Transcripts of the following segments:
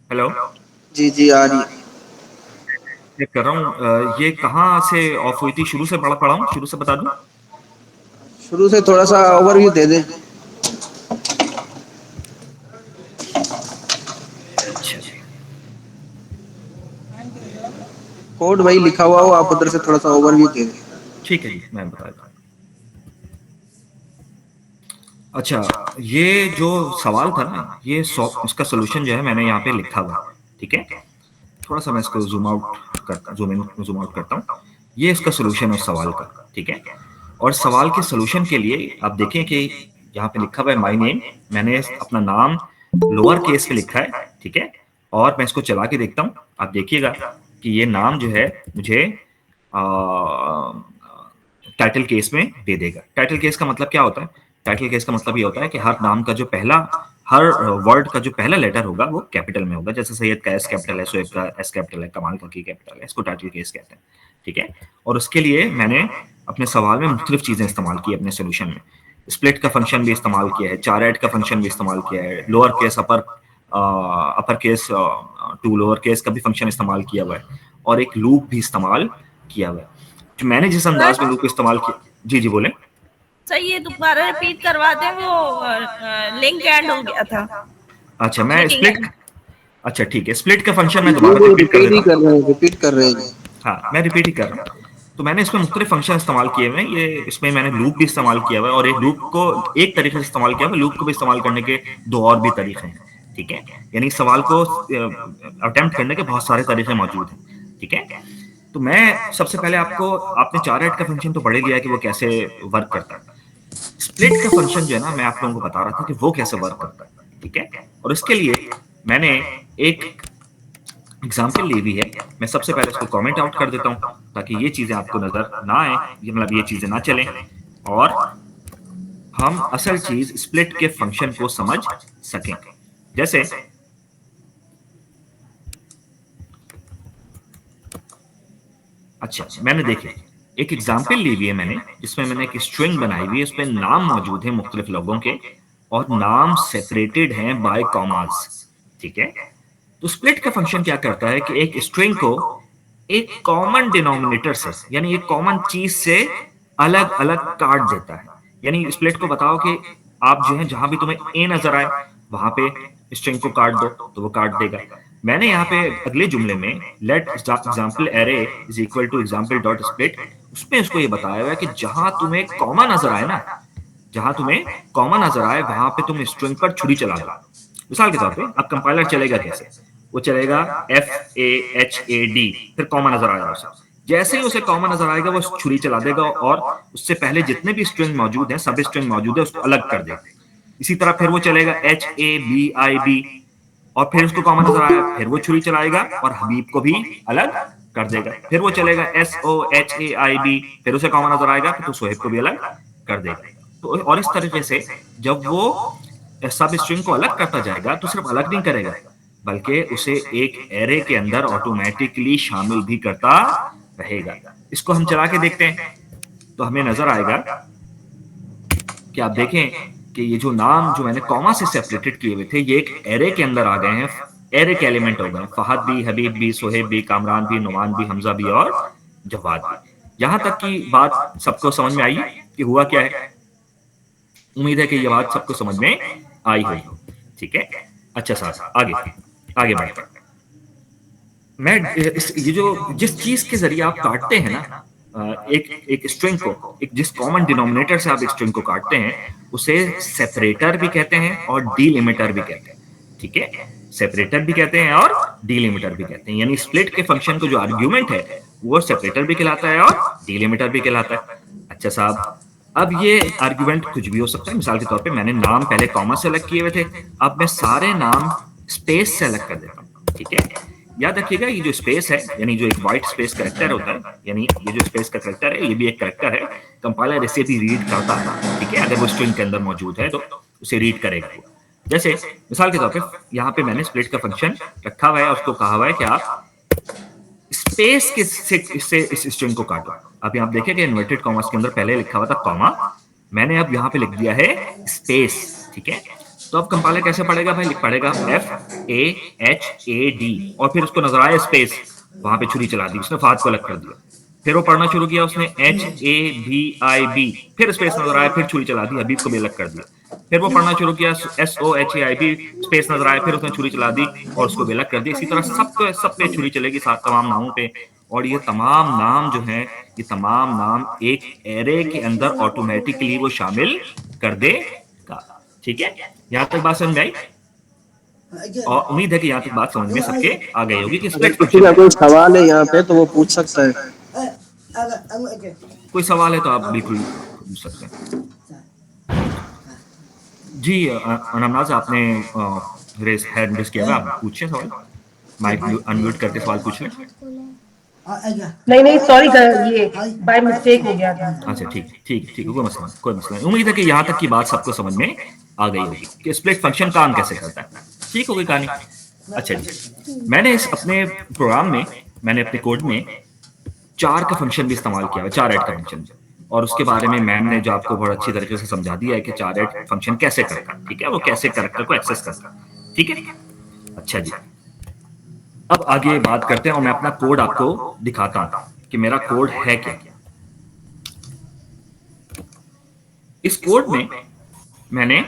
Hello. जी, जी, आ रही है। Check कर रहा हूँ ये कहाँ से ऑफ हुई थी, शुरू से पढ़ा हूँ, शुरू से बता दूं। शुरू से थोड़ा-सा ओवरव्यू दे दें। अच्छा कोड वही लिखा हुआ हो, आप उधर से थोड़ा-सा ओवरव्यू दे दें। ठीक है जी, मैं बता देता हूँ। अच्छा, ये जो सवाल था ना, ये इसका सोल्यूशन जो है मैंने यहाँ पे लिखा हुआ है। ठीक है, थोड़ा सा मैं इसको जूम इन जूम आउट करता हूँ। ये इसका सोल्यूशन है उस सवाल का। ठीक है, और सवाल के सोल्यूशन के लिए आप देखें कि यहाँ पे लिखा हुआ है माय नेम। मैंने अपना नाम लोअर केस में लिखा है। ठीक है, और मैं इसको चला के देखता हूँ। आप देखिएगा कि ये नाम जो है मुझे टाइटल केस में दे देगा। टाइटल केस का मतलब क्या होता है? टाइटल केस का मतलब ये होता है कि हर नाम का जो पहला, हर वर्ड का जो पहला लेटर होगा वो कैपिटल में होगा। जैसे सैयद का एस कैपिटल है, शोएब का एस कैपिटल है, कमाल का की कैपिटल है। इसको टाइटल केस कहते हैं। ठीक है, और उसके लिए मैंने अपने सवाल में मुख्तलिफ चीजें इस्तेमाल की अपने सोल्यूशन में। स्प्लिट का फंक्शन भी इस्तेमाल किया है, चार एड का फंक्शन भी इस्तेमाल किया है, lower case upper case to lower case का भी फंक्शन इस्तेमाल किया हुआ है, और एक लूप भी इस्तेमाल किया हुआ है। जो मैंने जिस सर अंदाज में लूप इस्तेमाल किया। जी जी बोले। सर ये दोबारा रिपीट करवा दें, वो लिंक एंड हो गया था अच्छा मैं मीटिंग स्प्लिट, एंड। अच्छा ठीक है, स्प्लिट का फंक्शन मैं जी, दोबारा वो रिपीट कर रिपीट देता ही हूँ। कर रहे हैं, रिपीट कर रहे हैं। हाँ मैं रिपीट ही कर रहा हूँ। तो मैंने इसमें मुख्तलिफ फंक्शन इस्तेमाल किए हुए हैं। ये इसमें मैंने लूप भी इस्तेमाल किया हुआ है, और एक लूप को एक तरीके से इस्तेमाल किया हुआ है, लूप को भी इस्तेमाल करने के दो और भी तरीके हैं। ठीक है, यानी सवाल को अटेम्प्ट करने के बहुत सारे तरीके मौजूद हैं। ठीक है, तो मैं सबसे पहले आपको, आपने चार एड का फंक्शन तो पढ़ ही लिया है कि वो कैसे वर्क करता है। स्प्लिट का फंक्शन जो है ना, मैं आप लोगों को बता रहा था कि वो कैसे वर्क करता है। ठीक है, और उसके लिए मैंने एक एग्जाम्पल ली हुई है। मैं सबसे पहले इसको कमेंट आउट कर देता हूं ताकि ये चीजें आपको नजर ना आए, ये मतलब ये चीजें ना चलें, और हम असल चीज स्प्लिट के फंक्शन को समझ सकें। जैसे अच्छा मैंने देखिए एक एग्जाम्पल ली हुई है मैंने, जिसमें मैंने एक स्ट्रिंग बनाई हुई है, उसमें नाम मौजूद है मुख्तलिफ लोगों के, और नाम सेपरेटेड हैं बाय कॉमास। ठीक है, तो स्प्लिट का फंक्शन क्या करता है कि एक स्ट्रिंग को एक कॉमन डिनोमिनेटर से, यानी एक कॉमन चीज से अलग अलग काट देता है। यानी स्प्लिट को बताओ कि आप जो है जहां भी तुम्हें ए नजर आए वहां पे स्ट्रिंग को काट दो, तो वो काट देगा। मैंने यहाँ पे अगले जुमले में let example array is equal to example dot split, उसमें उसको ये बताया हुआ है कि जहां तुम्हें कॉमा नजर आए ना, जहां तुम्हें कॉमा नजर आए वहां पे तुम स्ट्रिंग पर छुरी चला दो। मिसाल के तौर पे अब कंपाइलर चलेगा कैसे, वो चलेगा FAHAD, फिर कॉमा नजर आएगा उसे। जैसे ही उसे कॉमा नजर आएगा वो छुरी चला देगा, और उससे पहले जितने भी स्ट्रिंग मौजूद हैं, सब स्ट्रिंग मौजूद है, उसको अलग कर देगा। इसी तरह फिर वो चलेगा HABIB, और फिर उसको कॉमा नजर आया, फिर वो छुरी चलाएगा और हबीब को भी अलग कर देगा। फिर वो चलेगा SOHAIB, फिर उसे कॉमा नजर आएगा तो सोहेब को भी अलग कर देगा। तो और इस तरीके से जब वो सब स्ट्रिंग को अलग करता जाएगा तो सिर्फ अलग नहीं करेगा, बल्कि उसे एक एरे के अंदर ऑटोमेटिकली शामिल भी करता रहेगा। इसको हम चला के देखते हैं तो हमें नजर आएगा कि आप देखें कि ये जो नाम जो मैंने कॉमा से सेपरेटेड किए हुए थे, ये एक एरे के अंदर आ गए हैं, एरे के एलिमेंट हो गए। फहद भी, हबीब भी, सोहेब भी, कामरान भी, नुमान भी, हमजा भी और जवाद भी। यहां तक की बात सबको समझ में आई कि हुआ क्या है? उम्मीद है कि ये बात सबको समझ में आई होगी। ठीक है, अच्छा साहब आगे आगे बढ़ते हैं। मैं ये जो जिस चीज के जरिए आप काटते हैं ना, एक एक स्ट्रिंग को, एक जिस कॉमन डिनोमिनेटर से आप स्ट्रिंग को काटते हैं, उसे सेपरेटर भी कहते हैं और डीलिमिटर भी कहते हैं। ठीक है, सेपरेटर भी कहते हैं और डीलिमिटर भी कहते हैं। यानी स्प्लिट के फंक्शन को जो आर्ग्यूमेंट है वो सेपरेटर भी कहलाता है और डीलिमिटर भी कहलाता है। अच्छा साहब, अब ये आर्ग्यूमेंट कुछ भी हो सकता है। मिसाल के तौर पे मैंने नाम पहले कॉमा से अलग किए हुए थे, अब मैं सारे नाम स्पेस से अलग कर देता हूँ। ठीक है, याद रखिएगा ये जो स्पेस है, यानी जो एक व्हाइट स्पेस करेक्टर होता है, यानी ये जो स्पेस का करेक्टर है, ये भी एक करेक्टर है। कंपाइलर इसे भी रीड करता है। ठीक है, अगर वो स्ट्रिंग के अंदर मौजूद है तो उसे रीड करेगा वो। जैसे मिसाल के तौर पे यहाँ पे मैंने स्प्लिट का फंक्शन रखा हुआ है और उसको कहा हुआ है कि आप स्पेस के से इस स्ट्रिंग को काटो। अब यहाँ देखें कि इन्वर्टेड कॉमर्स के अंदर पहले लिखा हुआ था कॉमा, मैंने अब यहाँ पे लिख दिया है स्पेस। ठीक है, तो अब कंपाइलर कैसे पढ़ेगा भाई, लिख पढ़ेगा FAHAD और फिर उसको नजर आया स्पेस, वहां पे छुरी चला दी, उसने फाद को अलग कर दिया। फिर वो पढ़ना शुरू किया उसने HABIB, फिर स्पेस नजर आया, फिर छुरी चला दी, हबीब को भी अलग कर दिया। फिर वो पढ़ना शुरू किया SOHAIB, स्पेस नजर आया, फिर उसने छुरी चला दी और उसको भी अलग कर दिया। इसी तरह सब पे छुरी चलेगी, साथ तमाम नामों पे। और ये तमाम नाम जो है, ये तमाम नाम एक एरे के अंदर ऑटोमेटिकली वो शामिल कर देगा। ठीक है, यहाँ तक बात समझ आई? और उम्मीद है कि यहाँ तक बात समझ में सबके आ गई होगी कि अगर स्प्लिट किसी फंक्शन का है। कोई सवाल है यहाँ पे तो वो पूछ सकता है। कोई सवाल है तो आप बिल्कुल पूछ सकते हैं। जी अनमनाज, आपने रेस हैंड रेस किया हुआ, आप पूछें सवाल, माइक अनम्यूट करके सवाल पूछ लें। नहीं नहीं सॉरी सर, ये बाय मिस्टेक हो गया था। अच्छा ठीक ठीक ठीक, कोई मसला नहीं, कोई मसला नहीं। उम्मीद है कि यहाँ तक की बात सबको समझ में आ गई होगी कि स्प्लिट फंक्शन काम कैसे करता है। ठीक हो गई कहानी? अच्छा जी, मैंने इस अपने प्रोग्राम में, मैंने अपने कोड में 4 का फंक्शन भी इस्तेमाल किया है, 4 ऐड का फंक्शन, और उसके बारे में मैम ने जो आपको बहुत अच्छी तरीके से समझा दिया है कि 4 ऐड फंक्शन कैसे करता है। ठीक है, वो कैसे कैरेक्टर को एक्सेस करता है। ठीक है, अच्छा जी, अब आगे बात करते हैं और मैं अपना कोड आपको दिखाता हूं कि मेरा कोड है क्या। इस कोड में मैंने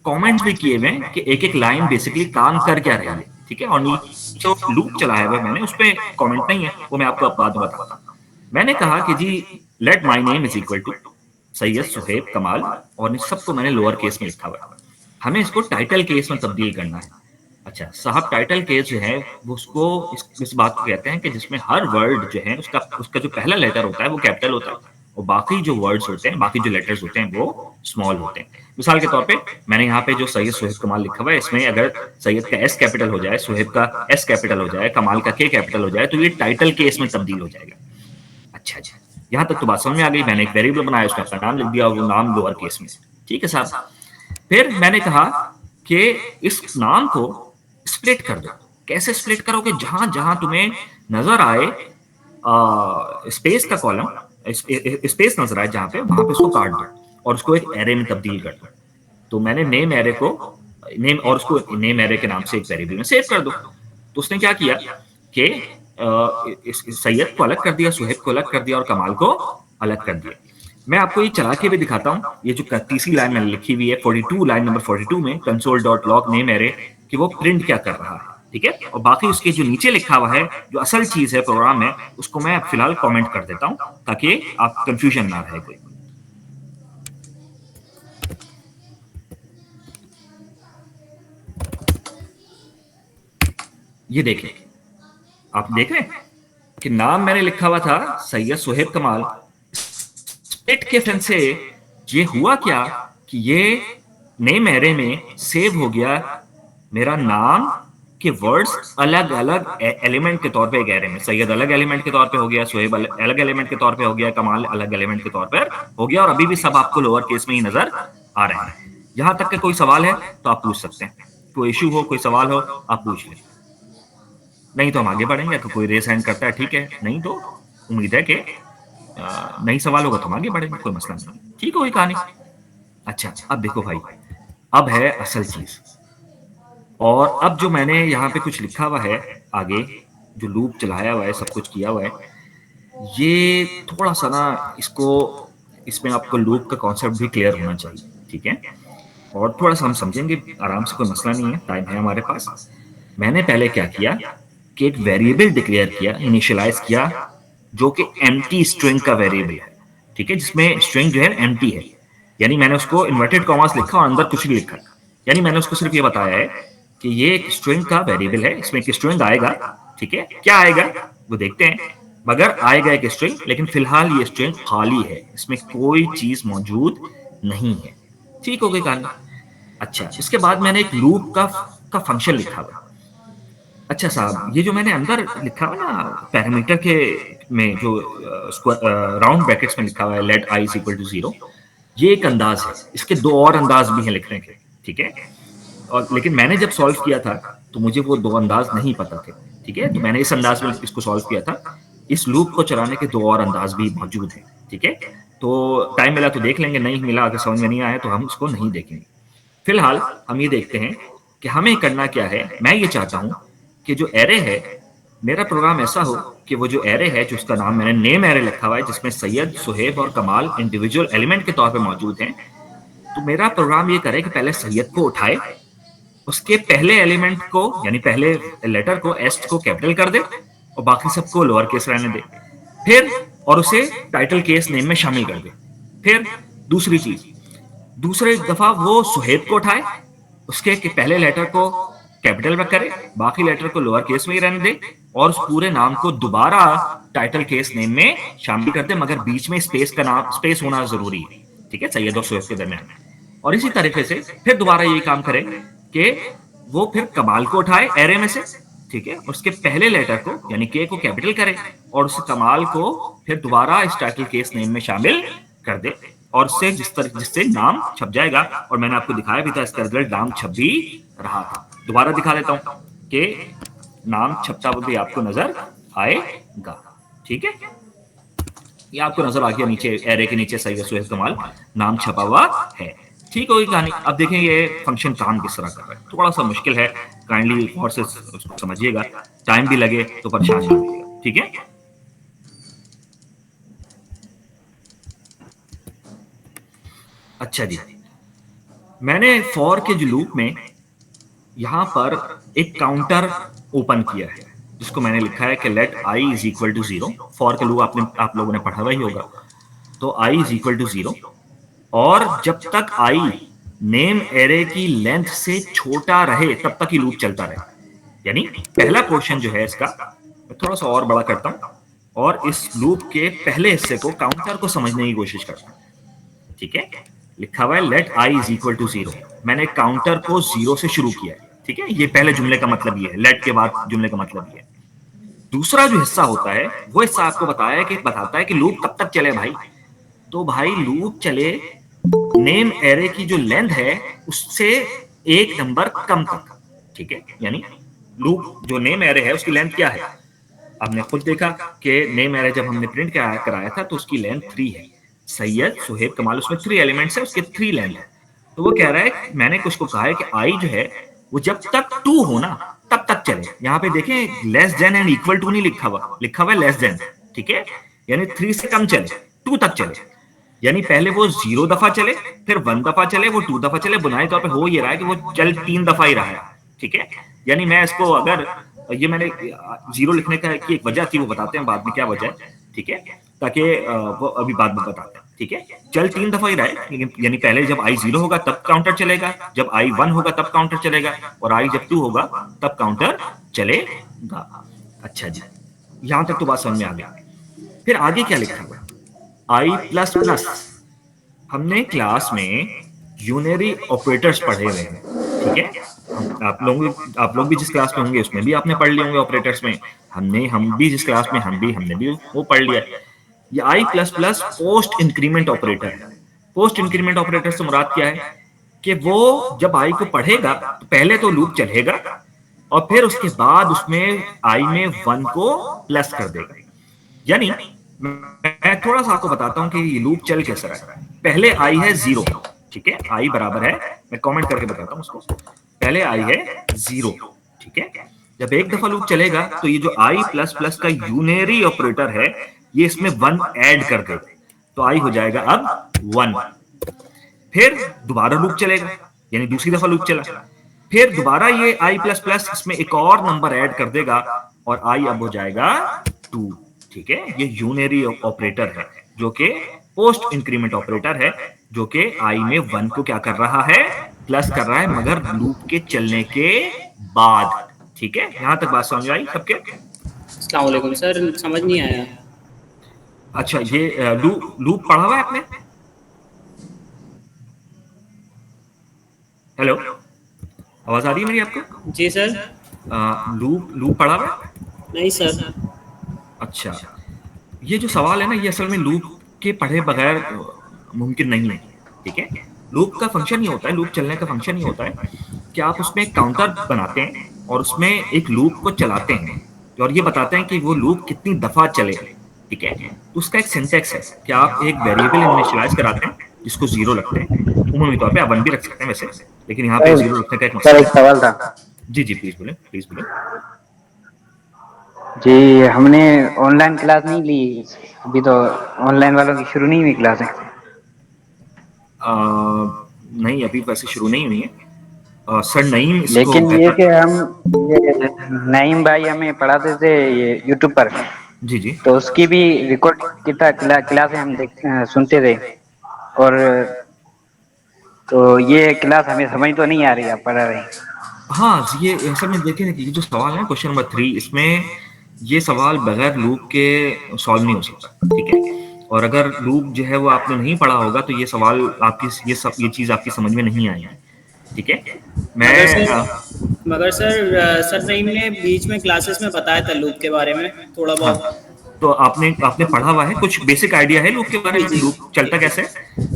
कमेंट्स भी किए हुए हैं कि एक एक लाइन बेसिकली काम कर क्या रही है। ठीक है, और नीचे जो लूप चलाया हुआ है मैंने, उस पर कमेंट नहीं है, वो मैं आपको बाद में बताता हूँ। मैंने कहा कि जी let my name is equal to Syed Suhaib Kamal, और इन सबको मैंने लोअर केस में लिखा हुआ है। हमें इसको टाइटल केस में तब्दील करना है। अच्छा साहब, टाइटल केस जो है वो उसको इस बात को कहते हैं कि जिसमें हर वर्ड जो है उसका जो पहला लेटर होता है वो कैपिटल होता है और बाकी जो वर्ड्स होते हैं, बाकी जो लेटर्स होते हैं वो स्मॉल होते हैं। मिसाल के तौर पे मैंने यहाँ पे जो सैयद सुहेब कमाल लिखा हुआ है, इसमें अगर सैयद का S कैपिटल हो जाए, सुहेब का S कैपिटल हो जाए, कमाल का K कैपिटल हो जाए, तो ये टाइटल केस में तब्दील हो जाएगा। अच्छा अच्छा, यहाँ तक तो बात समझ में आ गई। मैंने एक वेरिएबल बनाया, उसमें अपना नाम लिख दिया और वो नाम लोअर केस में। ठीक है साहब, फिर मैंने कहा कि इस नाम को स्प्लिट कर दो। कैसे स्प्लिट करोगे? जहां जहां तुम्हें नजर आए स्पेस का कॉलम, स्पेस नजर आए जहां पे, वहां पे उसको काट दो और उसको एक एरे में तब्दील कर दो। तो मैंने नेम एरे को नेम और उसको नेम एरे के नाम से एक वेरिएबल में सेव कर दो। तो उसने क्या किया कि सैयद को अलग कर दिया, सुहेब को अलग कर दिया और कमाल को अलग कर दिया। मैं आपको ये चला के भी दिखाता हूँ। ये जो तीसरी लाइन मैंने लिखी हुई है 42, लाइन नंबर 42 में console.log नेम एरे, कि वो प्रिंट क्या कर रहा है। ठीक है, और बाकी उसके जो नीचे लिखा हुआ है, जो असल चीज है प्रोग्राम में, उसको मैं फिलहाल कमेंट कर देता हूं ताकि आप कंफ्यूजन ना रहे कोई। ये देखें, आप देख रहे हैं कि नाम मैंने लिखा हुआ था सैयद सुहेब कमाल, स्प्लिट के फ्रेंड से ये हुआ क्या कि ये नेम एरे में सेव हो गया मेरा नाम के वर्ड्स अलग अलग एलिमेंट के तौर पे एक एरे में। सैयद अलग एलिमेंट के तौर पे हो गया, सुहेब अलग एलिमेंट के तौर पे हो गया, कमाल अलग एलिमेंट के तौर पर हो गया, और अभी भी सब आपको लोअर केस में ही नजर आ रहे हैं। यहां तक के कोई सवाल है तो आप पूछ सकते हैं, कोई इश्यू हो, कोई सवाल हो आप पूछ लें, नहीं तो हम आगे बढ़ेंगे। तो कोई रेस हैंड करता है ठीक है, नहीं तो उम्मीद है कि नहीं सवाल होगा तो हम आगे बढ़ेंगे, कोई मसला नहीं। ठीक होगी कहानी? अच्छा अब देखो भाई, अब है असल चीज। और अब जो मैंने यहाँ पे कुछ लिखा हुआ है आगे, जो लूप चलाया हुआ है, सब कुछ किया हुआ है, ये थोड़ा सा ना इसको, इसमें आपको लूप का कॉन्सेप्ट भी क्लियर होना चाहिए। ठीक है, और थोड़ा सा हम समझेंगे आराम से, कोई मसला नहीं है, टाइम है हमारे पास। मैंने पहले क्या किया कि एक वेरिएबल डिक्लेयर किया, इनिशियलाइज किया, जो कि एम्प्टी स्ट्रिंग का वेरिएबल है। ठीक है, जिसमें स्ट्रिंग जो है एम्प्टी है, यानी मैंने उसको इन्वर्टेड कॉमास लिखा और अंदर कुछ नहीं लिखा। यानी मैंने उसको सिर्फ ये बताया है कि ये एक स्ट्रिंग का वेरिएबल है, इसमें एक स्ट्रिंग आएगा। ठीक है, क्या आएगा वो देखते हैं, मगर आएगा एक स्ट्रिंग, लेकिन फिलहाल ये स्ट्रिंग खाली है, इसमें कोई चीज मौजूद नहीं है। ठीक हो गई कहानी? अच्छा, इसके बाद मैंने एक लूप का फंक्शन लिखा हुआ। अच्छा साहब, ये जो मैंने अंदर लिखा हुआ ना पैरामीटर के में, जो राउंड ब्रैकेट्स में लिखा हुआ है let i is equal to 0, ये एक अंदाज है। इसके दो और अंदाज भी हैं लिखने के। ठीक है, और लेकिन मैंने जब सॉल्व किया था तो मुझे वो दो अंदाज नहीं पता थे। ठीक है, तो मैंने इस अंदाज में इसको सॉल्व किया था। इस लूप को चलाने के दो और अंदाज भी मौजूद हैं। ठीक है, तो टाइम मिला तो देख लेंगे, नहीं मिला, अगर समझ में नहीं आया तो हम उसको नहीं देखेंगे। फिलहाल हम ये देखते हैं कि हमें करना क्या है। मैं ये चाहता हूं कि जो एरे है, मेरा प्रोग्राम ऐसा हो कि वो जो एरे है, जिसका नाम मैंने नेम एरे लिखा हुआ है, जिसमें सैयद, सुहेब और कमाल इंडिविजुअल एलिमेंट के तौर पे मौजूद हैं, तो मेरा प्रोग्राम ये करे कि पहले सैयद को उठाए, उसके पहले एलिमेंट को यानी पहले लेटर को एस को कैपिटल कर दे और बाकी सबको लोअर केस रहने दे, फिर और उसे टाइटल केस नेम में शामिल कर दे। फिर दूसरी चीज, दूसरे दफा वो सुहेब को उठाए, उसके पहले लेटर को कैपिटल में करे, बाकी लेटर को लोअर केस में ही रहने दे और उस पूरे नाम को दोबारा टाइटल केस नेम में शामिल कर दे, मगर बीच में स्पेस होना जरूरी है, ठीक है, सैयद और सुहेब के दरमियान। और इसी तरीके से फिर दोबारा यही काम करे कि वो फिर कमाल को उठाए एरे में से, ठीक है, उसके पहले लेटर को यानी के को कैपिटल करे और उस कमाल को फिर दोबारा इस टाइटल केस नेम में शामिल कर दे और उससे जिससे नाम छप जाएगा। और मैंने आपको दिखाया भी था इसका रिजल्ट नाम छप भी रहा था। दोबारा दिखा देता हूं कि नाम छपता हुआ भी आपको नजर आएगा, ठीक है, ये आपको नजर आ गया नीचे एरे के नीचे सैयद सुहेब कमाल नाम छपा हुआ है। ठीक होगी कहानी। अब देखें ये फंक्शन काम किस तरह कर रहा है। थोड़ा सा मुश्किल है, काइंडली और से उसको समझिएगा, टाइम भी लगे तो परेशान नहीं होइएगा, ठीक है। अच्छा जी, मैंने फॉर के जो लूप में यहां पर एक काउंटर ओपन किया है जिसको मैंने लिखा है कि let i is equal to 0। For के लूप आप लोगों ने पढ़ा हुआ ही होगा। तो आई इज इक्वल टू 0 और जब तक आई नेम एरे की लेंथ से छोटा रहे तब तक ही लूप चलता रहे। यानी पहला पोर्शन जो है इसका, मैं थोड़ा सा और बड़ा करता हूं और इस लूप के पहले हिस्से को काउंटर को समझने की कोशिश करता हूं, ठीक है। लिखा हुआ है let i is equal to 0। मैंने काउंटर को 0 से शुरू किया है, ठीक है। ये पहले जुमले का मतलब ये है, लेट के बाद जुमले का मतलब ये है। दूसरा जो हिस्सा होता है वो हिस्सा आपको बताता है कि लूप कब तक चले भाई। तो भाई लूप चले नेम एरे की जो लेंथ है उससे एक नंबर कम तक, ठीक है। यानी लूप जो नेम एरे है उसकी लेंथ क्या है, आपने खुद देखा कि नेम एरे जब हमने प्रिंट कराया था तो उसकी लेंथ 3 है। सैयद सुहेब कमाल उसमें 3 एलिमेंट्स है, उसके 3 लेंथ है। तो वो कह रहा है, मैंने कुछ को कहा है कि आई जो है वो जब तक 2 हो ना तब तक चले। यहाँ पे देखें less than and equal to नहीं लिखा हुआ है लेस देन, ठीक है। यानी 3 से कम चले, 2 तक चले। यानी पहले वो 0 दफा चले, फिर 1 दफा चले, वो 2 दफा चले। बुनियादी तौर पे हो ये रहा है कि वो चल 3 दफा ही रहा है, ठीक है। यानी मैं इसको अगर ये मैंने 0 लिखने का की एक वजह थी, वो बताते हैं बाद में क्या वजह है, ठीक है, ताकि वो अभी बाद में बताते हैं, ठीक है। चल 3 दफा ही रहा है, लेकिन यानी पहले जब आई 0 होगा तब काउंटर चलेगा, जब आई 1 होगा तब काउंटर चलेगा और आई जब 2 होगा तब काउंटर चलेगा। अच्छा जी, यहां तक तो बात समझ में आ गया। फिर आगे क्या लिखा हुआ है, आई प्लस प्लस। हमने क्लास में यूनरी ऑपरेटर्स पढ़े हुए हैं, ठीक है। आप लोग भी जिस क्लास में होंगे उसमें भी आपने पढ़ लिए होंगे ऑपरेटर्स में। हम भी जिस क्लास में हमने भी वो पढ़ लिया। ये I plus plus post increment operator है। पोस्ट इंक्रीमेंट ऑपरेटर से मुराद क्या है कि वो जब आई को पढ़ेगा तो पहले तो लूप चलेगा और फिर उसके बाद उसमें आई में 1 को प्लस कर देगा। यानी मैं थोड़ा सा आपको बताता हूं कि ये लूप चल कैसे रहा है। पहले आई है 0, ठीक है, आई बराबर है, मैं कमेंट करके बताता हूं उसको। पहले आई है 0, ठीक है। जब एक दफा लूप चलेगा तो ये जो आई प्लस प्लस का यूनरी ऑपरेटर है ये इसमें 1 ऐड कर देगा, तो आई हो जाएगा अब 1। फिर दोबारा लूप चलेगा, यानी दूसरी दफा लूप चला, फिर दोबारा ये आई प्लस प्लस इसमें एक और नंबर ऐड कर देगा और आई अब हो जाएगा 2, ठीक है। ये यूनरी ऑपरेटर है जो कि पोस्ट इंक्रीमेंट ऑपरेटर है, जो कि आई में 1 को क्या कर रहा है, प्लस कर रहा है, मगर लूप के चलने के बाद, ठीक है। यहां तक बात समझ आई सबके? अस्सलाम वालेकुम सर, समझ नहीं आया। अच्छा, ये लूप पढ़ा हुआ है आपने? हेलो, आवाज आ रही है मेरी आपको? जी सर। लूप पढ़ा हुआ है? नहीं सर। अच्छा, ये जो सवाल है ना ये असल में लूप के पढ़े बगैर मुमकिन नहीं है, ठीक है। लूप का फंक्शन ही होता है, लूप चलने का फंक्शन ही होता है कि आप उसमें एक काउंटर बनाते हैं और उसमें एक लूप को चलाते हैं और ये बताते हैं कि वो लूप कितनी दफा चले, ठीक है। तो उसका एक सिंटैक्स है कि आप एक वेरिएबल इनिशियलाइज कराते हैं जिसको 0 रखते हैं, उमूमी तौर पे आप 1 भी रख सकते हैं वैसे, लेकिन यहाँ पे जीरो रखने का एक सर मसला एक सवाल था। है। जी जी प्लीज बोले, प्लीज बोले। जी हमने ऑनलाइन क्लास नहीं ली अभी, तो ऑनलाइन वालों की शुरू नहीं हुई क्लास है। नहीं अभी वैसे शुरू नहीं हुई है। सर नईम इसको लेकिन ये कि हम ये नईम भाई हमें पढ़ाते थे ये यूट्यूब पर, जी जी तो उसकी भी रिकॉर्ड क्लासें हम सुनते थे। और तो ये क्लास हमें समझ तो नहीं आ रही, आप पढ़ा रहे हैं। हाँ, ये असल में देखिए ना कि ये जो सवाल है क्वेश्चन नंबर 3, इसमें ये सवाल बगैर लूप के सॉल्व नहीं हो सकता, ठीक है। और अगर लूप जो है वो आपने नहीं पढ़ा होगा तो ये सवाल आपकी ये चीज आपकी समझ में नहीं आएगी, ठीक है। मगर मैं सर मगर सर सर नईम ने बीच में क्लासेस में बताया था लूप के बारे में थोड़ा हाँ, बहुत। तो आपने आपने पढ़ा हुआ है, कुछ बेसिक आइडिया है लूप के बारे में, जी जी लूप चलता कैसे है,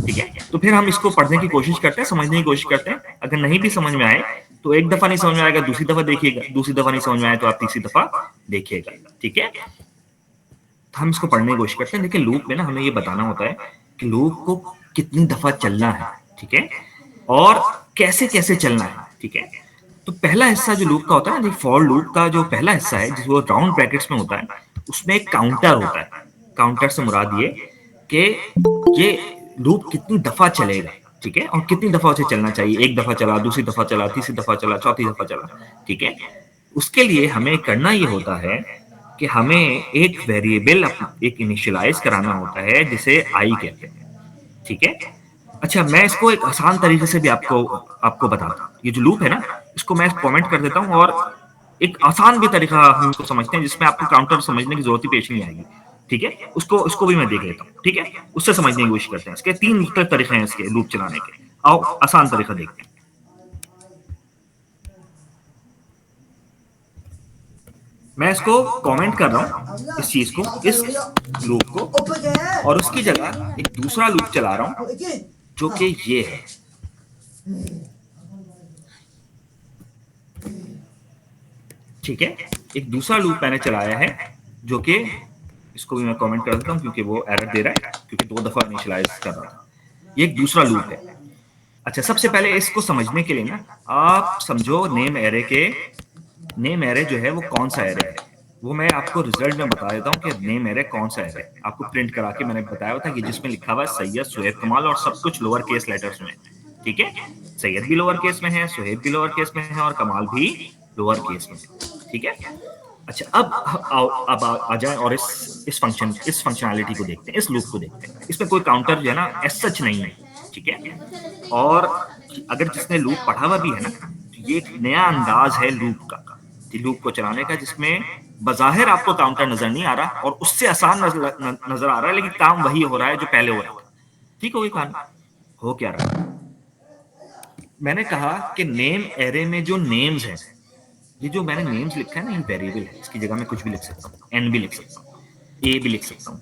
ठीक है। तो फिर हम इसको पढ़ने की कोशिश करते हैं, समझने की कोशिश करते हैं। अगर नहीं भी समझ में आए तो एक दफा नहीं समझ में आएगा, दूसरी दफा देखिएगा, दूसरी दफा नहीं समझ में आए तो आप तीसरी दफा देखिएगा, ठीक है। तो हम इसको पढ़ने की कोशिश करते हैं। देखिए लूप में ना हमें ये बताना होता है कि लूप को कितनी दफा चलना है, ठीक है, और कैसे कैसे चलना है, ठीक है। तो पहला हिस्सा जो लूप का होता है ना, फॉर लूप का जो पहला हिस्सा है जिसको राउंड ब्रैकेट्स में होता है, उसमें एक काउंटर होता है। काउंटर से मुराद ये कि ये लूप कितनी दफा चलेगा, ठीक है, और कितनी दफा उसे चलना चाहिए। एक दफा चला, दूसरी दफा चला, तीसरी दफा चला, चौथी दफा चला, ठीक है। उसके लिए हमें करना ये होता है कि हमें एक वेरिएबल एक इनिशियलाइज कराना होता है जिसे आई कहते हैं, ठीक है। अच्छा, मैं इसको एक आसान तरीके से भी आपको आपको बताता हूँ। ये जो लूप है ना, इसको मैं कमेंट कर देता हूँ, और एक आसान भी तरीका हम इसको समझते हैं जिसमें आपको काउंटर समझने की जरूरत ही पेश नहीं आएगी, ठीक है। उसको भी मैं देख लेता हूँ, ठीक है। उससे समझने की कोशिश करते हैं। इसके 3 मुख्तलिफ तरीके हैं इसके लूप चलाने के। आओ आसान तरीका देखते हैं। मैं इसको कमेंट कर रहा हूँ, इस चीज को, इस लूप को, और उसकी जगह एक दूसरा लूप चला रहा हूँ जो कि ये है, ठीक है। एक दूसरा लूप मैंने चलाया है जो कि इसको भी मैं कमेंट कर देता हूं क्योंकि वो एरर दे रहा है, क्योंकि 2 दफा इनिशियलाइज कर रहा था। ये एक दूसरा लूप है। अच्छा, सबसे पहले इसको समझने के लिए ना आप समझो नेम एरे जो है वो कौन सा एरे है। वो मैं आपको रिजल्ट में बता देता हूँ कि नेम एरे कौन सा एरे है। आपको प्रिंट करा के मैंने बताया था कि जिसमें लिखा हुआ है सैयद, सुहेब, कमाल, और सब कुछ लोअर केस लेटर्स में, ठीक है। सैयद भी लोअर केस में है, सुहेब भी लोअर केस में है, और कमाल भी लोअर केस में है, ठीक है। अच्छा, अब आ जाए और इस फंक्शनैलिटी को देखते हैं, इस लूप को देखते हैं। इसमें कोई काउंटर जो है ना एज सच नहीं है, ठीक है। और अगर जिसने लूप पढ़ा हुआ भी है ना, तो ये एक नया अंदाज है लूप का, लूप को चलाने का, जिसमें बज़ाहिर आपको काउंटर नजर नहीं आ रहा और उससे आसान नजर आ रहा है, लेकिन काम वही हो रहा है जो पहले हो रहा था। ठीक हो गई कहानी? हो क्या रहा है? मैंने कहा कि नेम एरे में जो नेम्स हैं, ये जो मैंने नेम्स लिखा है ना, ये वेरिएबल है। इसकी जगह मैं कुछ भी लिख सकता हूँ, एन भी लिख सकता हूँ, ए भी लिख सकता हूँ,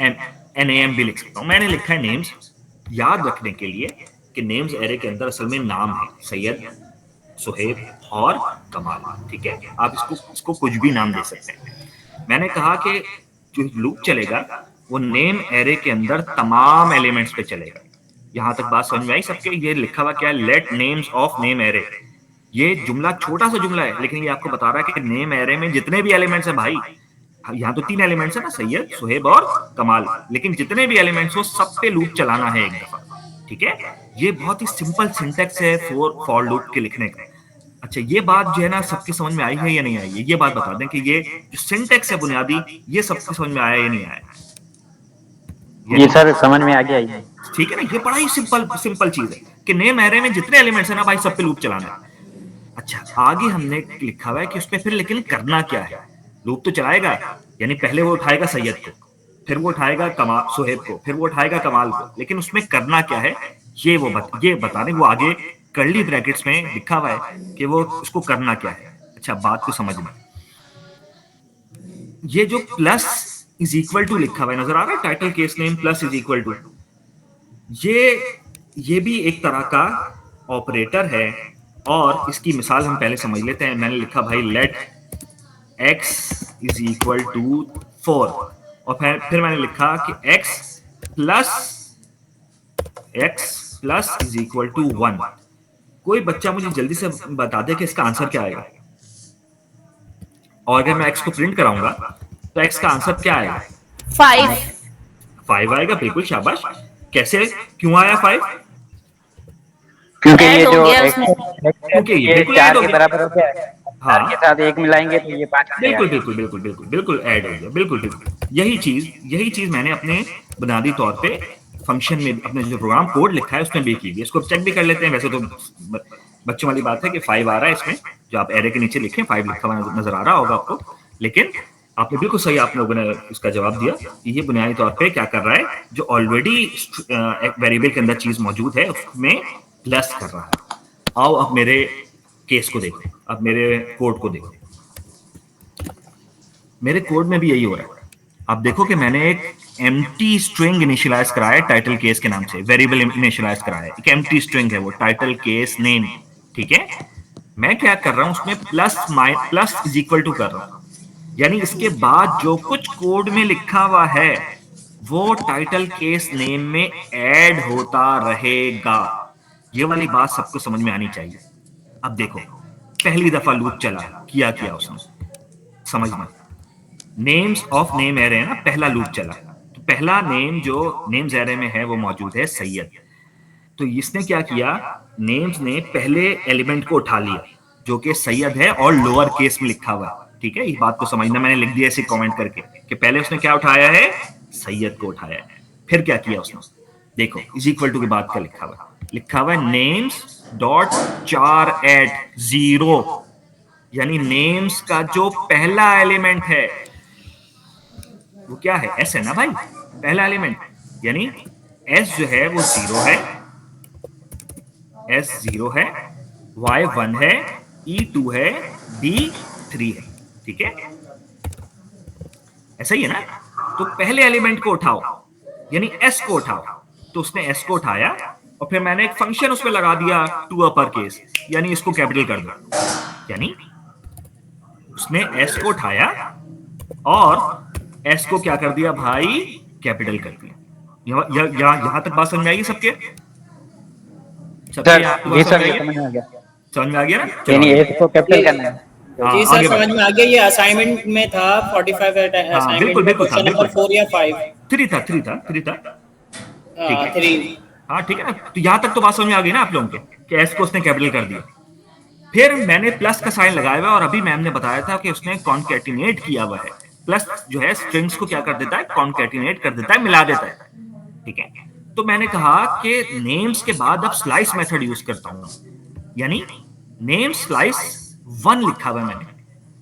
एन ए एम भी लिख सकता हूँ। मैंने लिखा है नेम्स याद रखने के लिए कि नेम्स एरे के अंदर असल में नाम है, सैयद, सुहेब और कमाल, ठीक है। आप इसको कुछ भी नाम दे सकते हैं। मैंने कहा कि जो लूप चलेगा वो नेम एरे के अंदर तमाम एलिमेंट्स पे चलेगा। यहां तक बात समझ में आई सबके? ये लिखा हुआ क्या है? Let names of name array. ये जुमला छोटा सा जुमला है, लेकिन ये आपको बता रहा है कि नेम एरे में जितने भी एलिमेंट्स हैं भाई, यहाँ तो 3 एलिमेंट्स है ना, सैयद, सुहेब और कमाल, लेकिन जितने भी एलिमेंट्स हो सब पे लूप चलाना है एक दफा, ठीक है। ये बहुत ही सिंपल सिंटेक्स है फॉर लूप के लिखने का। अच्छा, ये बात जो है ना सबकी समझ में आई है या नहीं आई है? ये बात बता दें कि ये जो सिंटेक्स है बुनियादी, ये सबकी समझ में आया या नहीं आया? ये सर समझ में आ गया ये। ठीक है ना, ये बड़ा ही सिंपल चीज है कि नेम एरे में जितने एलिमेंट्स है ना भाई, सब पे लूप चलाना है। अच्छा, आगे हमने लिखा हुआ है कि उसमें फिर लेकिन करना क्या है। लूप तो चलाएगा, यानी पहले वो उठाएगा सैयद को, फिर वो उठाएगा कमाल, सुहेब को, फिर वो उठाएगा कमाल को, लेकिन उसमें करना क्या है ये बताने वो आगे कर्ली ब्रैकेट्स में लिखा हुआ है कि वो उसको करना क्या है। अच्छा, बात को समझना, ये जो प्लस इज इक्वल टू लिखा हुआ है, नजर आ रहा है? Title case name plus is equal to, ये भी एक तरह का ऑपरेटर है, और इसकी मिसाल हम पहले समझ लेते हैं। मैंने लिखा भाई let x is equal to 4, और फिर मैंने लिखा कि x plus is equal to 1। कोई बच्चा मुझे जल्दी से बता दे कि इसका आंसर क्या आएगा, और अगर मैं एक्स को प्रिंट कराऊंगा तो एक्स का आंसर क्या आएगा? 5। 5 आएगा, बिल्कुल शाबाश। कैसे, क्यों आया 5? क्योंकि ये ऐड हो जो गया एक, उसमें। क्योंकि ये बिल्कुल चार ऐड हो के गया। बराबर हो गया है, हाँ, 4 के साथ 1 मिलाएंगे तो ये 5 आएगा। बिल्कुल बिल्कुल बिल्कुल बिल्कुल बिल्कुल ऐड हो गया, बिल्कुल बिल्कुल। यही चीज मैंने अपने बुनियादी तौर पे फंक्शन में अपने जो प्रोग्राम कोड लिखा है उसमें भी की है। इसको चेक भी कर लेते हैं। वैसे तो बच्चों वाली बात है कि 5 आ रहा है इसमें, जो आप एरे के नीचे लिखे 5 लिखा हुआ नजर आ रहा होगा आपको, लेकिन आपने बिल्कुल सही आप लोगों ने इसका जवाब दिया कि ये बुनियादी तौर पे क्या कर रहा है, जो ऑलरेडी एक वेरिएबल के अंदर चीज मौजूद है उसमें प्लस कर रहा है। आओ अब मेरे केस को देखो, अब मेरे कोड को देखो। मेरे कोड में भी यही हो रहा है। आप देखो कि मैंने एक एम्प्टी स्ट्रिंग इनिशियलाइज कराया है टाइटल केस के नाम से, वेरिएबल इनिशियलाइज कराया है, एक एम्प्टी स्ट्रिंग है वो, टाइटल केस नेम, ठीक है। मैं क्या कर रहा हूं उसमें प्लस इज इक्वल टू कर रहा हूं, यानी इसके बाद जो कुछ कोड में लिखा हुआ है वो टाइटल केस नेम में ऐड होता रहेगा। ये वाली बात सबको समझ में आनी चाहिए। अब देखो, पहली दफा लूप चला, किया उसने, समझना, नेम्स ऑफ नेम एरे है ना, पहला लूप चला, तो पहला नेम जो नेम्स एरे में है वो मौजूद है सैयद। तो इसने क्या किया, नेम्स ने पहले एलिमेंट को उठा लिया जो कि सैयद है और लोअर केस में लिखा हुआ है, ठीक है। इस बात को समझना, मैंने लिख दिया ऐसे कमेंट करके कि पहले उसने क्या उठाया है, सैयद को उठाया है। फिर क्या किया उसने, देखो इज इक्वल टू के बाद क्या लिखा हुआ है नेम्स डॉट 4@0, यानी नेम्स का जो पहला एलिमेंट है वो क्या है, एस है ना भाई, पहला एलिमेंट, यानी एस जो है वो 0 है, एस 0 है, वाई 1 है, ई 2 है, डी 3 है, ठीक है, ऐसा ही है ना। तो पहले एलिमेंट को उठाओ, यानी एस को उठाओ, तो उसने एस को उठाया और फिर मैंने एक फंक्शन उसमें लगा दिया टू अपर केस, यानी इसको कैपिटल कर दो, यानी उसने एस को उठाया और एस को क्या कर दिया भाई, कैपिटल कर दिया। यहां तक बात समझ में आएगी सबके? सर ये सब समझ में आ गया, समझ में आ गया ना? यानी एस को कैपिटल करना है। जी सर समझ में आ गया। ये असाइनमेंट में था 45 असाइनमेंट में, क्वेश्चन नंबर 4 या 5? 3 था। ठीक है 3। हाँ ठीक है ना। तो यहां तक तो बात समझ में आ गई ना आप लोगों के कि एस को उसने कैपिटल कर दिया। फिर मैंने प्लस का साइन लगाया हुआ है और अभी मैम ने बताया था कि उसने कॉन्कैटिनेट किया हुआ है। प्लस जो है स्ट्रिंग्स को क्या कर देता है, कॉन्कैटिनेट कर देता है, मिला देता है, ठीक है। तो मैंने कहा कि नेम्स के बाद अब स्लाइस मेथड यूज करता हूं, यानी नेम स्लाइस 1 लिखा हुआ है मैंने।